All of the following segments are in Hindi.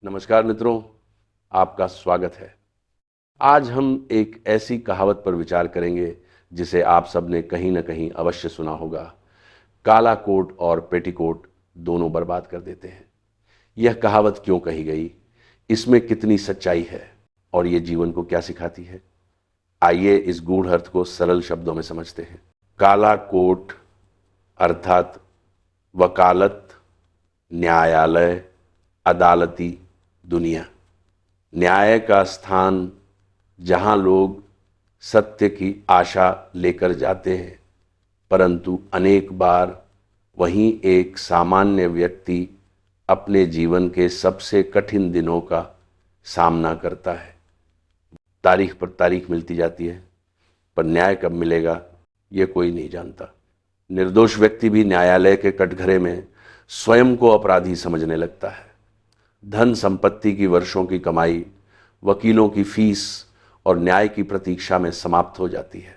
नमस्कार मित्रों, आपका स्वागत है। आज हम एक ऐसी कहावत पर विचार करेंगे जिसे आप सबने कहीं न कहीं अवश्य सुना होगा। काला कोट और पेटीकोट दोनों बर्बाद कर देते हैं। यह कहावत क्यों कही गई, इसमें कितनी सच्चाई है और ये जीवन को क्या सिखाती है? आइए इस गूढ़ अर्थ को सरल शब्दों में समझते हैं। काला कोट अर्थात वकालत, न्यायालय, अदालती दुनिया। न्याय का स्थान जहां लोग सत्य की आशा लेकर जाते हैं, परंतु अनेक बार वहीं एक सामान्य व्यक्ति अपने जीवन के सबसे कठिन दिनों का सामना करता है। तारीख पर तारीख मिलती जाती है, पर न्याय कब मिलेगा ये कोई नहीं जानता। निर्दोष व्यक्ति भी न्यायालय के कटघरे में स्वयं को अपराधी समझने लगता है। धन संपत्ति की वर्षों की कमाई, वकीलों की फीस और न्याय की प्रतीक्षा में समाप्त हो जाती है।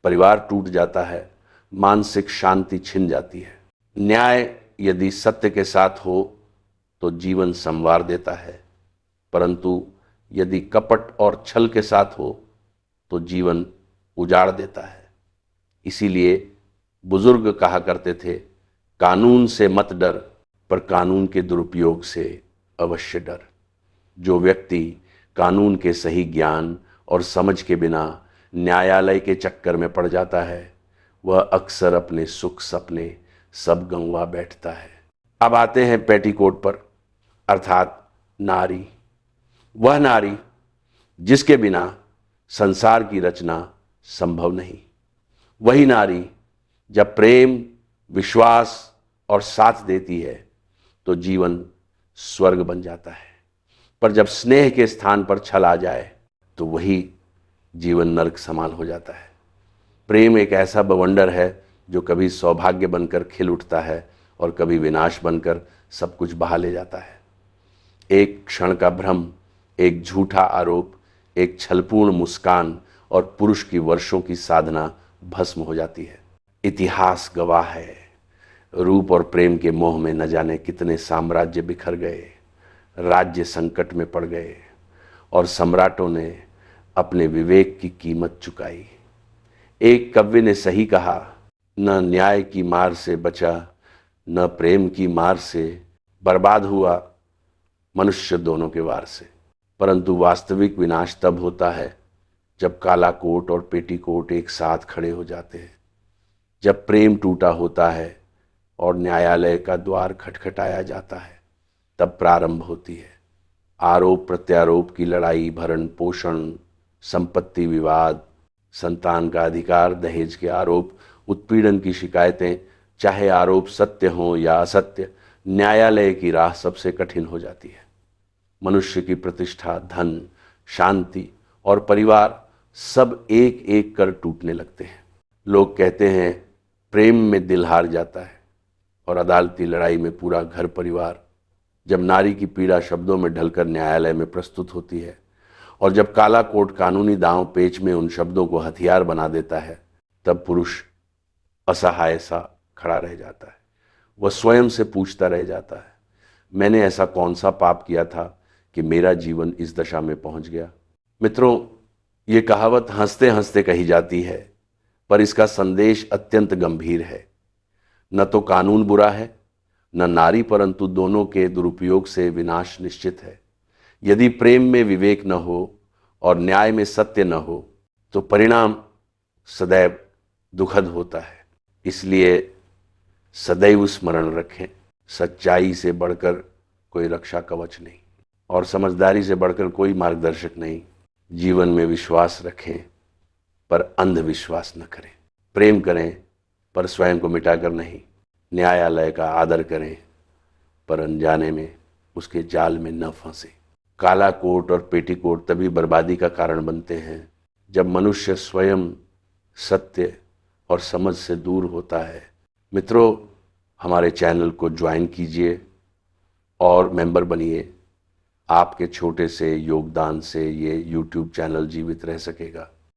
परिवार टूट जाता है, मानसिक शांति छिन जाती है। न्याय यदि सत्य के साथ हो तो जीवन संवार देता है, परंतु यदि कपट और छल के साथ हो तो जीवन उजाड़ देता है। इसीलिए बुजुर्ग कहा करते थे, कानून से मत डर, पर कानून के दुरुपयोग से अवश्य डर। जो व्यक्ति कानून के सही ज्ञान और समझ के बिना न्यायालय के चक्कर में पड़ जाता है, वह अक्सर अपने सुख सपने सब गंवा बैठता है। अब आते हैं पेटीकोट पर, अर्थात नारी। वह नारी जिसके बिना संसार की रचना संभव नहीं। वही नारी जब प्रेम, विश्वास और साथ देती है तो जीवन स्वर्ग बन जाता है, पर जब स्नेह के स्थान पर छल आ जाए तो वही जीवन नरक समान हो जाता है। प्रेम एक ऐसा बवंडर है जो कभी सौभाग्य बनकर खिल उठता है और कभी विनाश बनकर सब कुछ बहा ले जाता है। एक क्षण का भ्रम, एक झूठा आरोप, एक छलपूर्ण मुस्कान और पुरुष की वर्षों की साधना भस्म हो जाती है। इतिहास गवाह है, रूप और प्रेम के मोह में न जाने कितने साम्राज्य बिखर गए, राज्य संकट में पड़ गए और सम्राटों ने अपने विवेक की कीमत चुकाई। एक कवि ने सही कहा, न न्याय की मार से बचा, न प्रेम की मार से, बर्बाद हुआ मनुष्य दोनों के वार से। परंतु वास्तविक विनाश तब होता है जब काला कोट और पेटीकोट एक साथ खड़े हो जाते हैं, जब प्रेम टूटा होता है और न्यायालय का द्वार खटखटाया जाता है, तब प्रारंभ होती है आरोप प्रत्यारोप की लड़ाई, भरण पोषण, संपत्ति विवाद, संतान का अधिकार, दहेज के आरोप, उत्पीड़न की शिकायतें। चाहे आरोप सत्य हो या असत्य, न्यायालय की राह सबसे कठिन हो जाती है। मनुष्य की प्रतिष्ठा, धन, शांति और परिवार सब एक एक कर टूटने लगते हैं। लोग कहते हैं प्रेम में दिल हार जाता है और अदालती लड़ाई में पूरा घर परिवार। जब नारी की पीड़ा शब्दों में ढलकर न्यायालय में प्रस्तुत होती है और जब काला कोट कानूनी दांव पेच में उन शब्दों को हथियार बना देता है, तब पुरुष असहाय सा खड़ा रह जाता है। वह स्वयं से पूछता रह जाता है, मैंने ऐसा कौन सा पाप किया था कि मेरा जीवन इस दशा में पहुंच गया। मित्रों, ये कहावत हंसते हंसते कही जाती है, पर इसका संदेश अत्यंत गंभीर है। न तो कानून बुरा है, न नारी, परंतु दोनों के दुरुपयोग से विनाश निश्चित है। यदि प्रेम में विवेक न हो और न्याय में सत्य न हो तो परिणाम सदैव दुखद होता है। इसलिए सदैव स्मरण रखें, सच्चाई से बढ़कर कोई रक्षा कवच नहीं और समझदारी से बढ़कर कोई मार्गदर्शक नहीं। जीवन में विश्वास रखें पर अंधविश्वास न करें। प्रेम करें पर स्वयं को मिटाकर नहीं। न्यायालय का आदर करें पर अनजाने में उसके जाल में न फंसे। काला कोट और पेटीकोट तभी बर्बादी का कारण बनते हैं जब मनुष्य स्वयं सत्य और समझ से दूर होता है। मित्रों, हमारे चैनल को ज्वाइन कीजिए और मेंबर बनिए। आपके छोटे से योगदान से ये YouTube चैनल जीवित रह सकेगा।